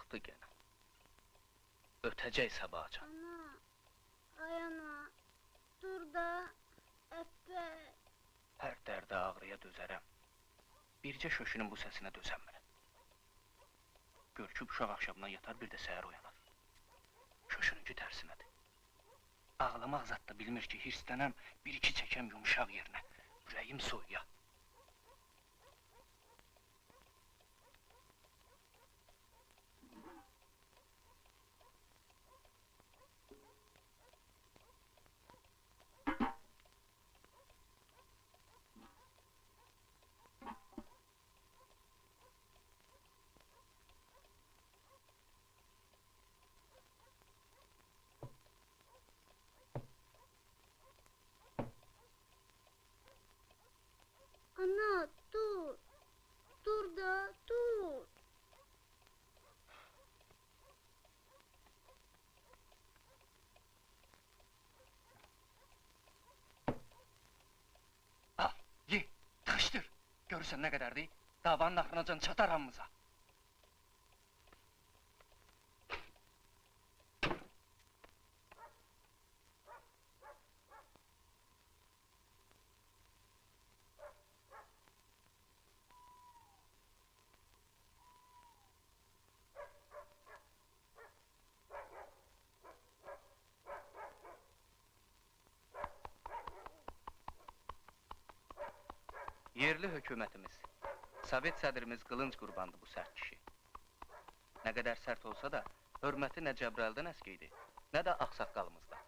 Qalxdı gene. Ötəcək Səbacan. Ana, ay ana, dur da, əppək. Hər dərdə ağrıya dözərəm. Bircə şöşünün bu səsinə dözəmirəm. Gör ki, uşaq axşamdan yatar, bir də səhər oyanar. Şöşününki tərsinədir. Ağlamaq zat da bilmir ki, hirslənəm, bir-iki çəkəm yumuşaq yerinə. Ürəyim soyuya. Ana, dur. Dur da, dur. Al, ye, tıxışdır. Görürsən nə qədərdir? Davanın axırınacan çatar hamımıza. Yerli hökumətimiz, Sovet sədrimiz Qılınc qurbandı bu sərt kişi. Nə qədər sərt olsa da, hörməti nə Cəbrəldən əskiydi, nə də ağsaqqalımızda.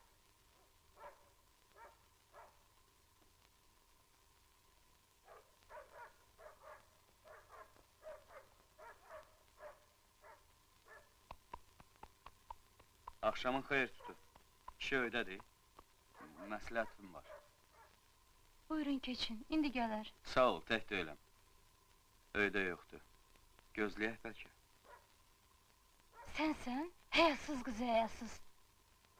Axşamın xeyir tutu. Kişi öydədir. Məsləhətim var. Buyurun keçin, indi gələr. Sağ ol, tək deyiləm. Öydə yoxdur. Gözləyək bəlkə. Sənsən, həyasız qız, həyasız.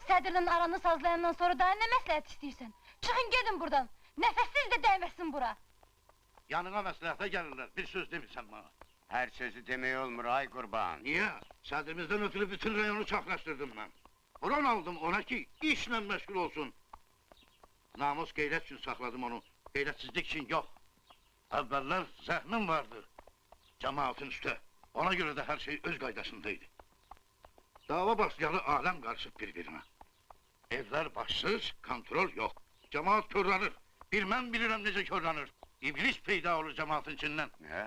Sədrlə aranı sazlayandan sonra daha nə məsləhət istəyirsən? Çıxın gedin buradan, nəfəssiz də dəyməsin bura. Yanına məsləhətə gəlirlər, bir söz demirsən bana. Hər sözü demək olmur, ay qurban. Niyə? Sədrimizdən ötürü bütün rayonu çaxlaşdırdım mən. Buran aldım ona ki, işlə məşğul olsun. Namus qeyrət üçün saxladım onu, qeyrətsizlik üçün yox. Əvvəllər zəhmin vardı cəmaatın üstə. Ona görə də hər şey öz qaydasındaydı. Dava başlayalı aləm qarışıb bir-birinə. Evlər başsız, kontrol yox. Cəmaat körlanır. Bir mən bilirəm necə körlanır. İblis peyda olur cəmaatın içindən. Hə?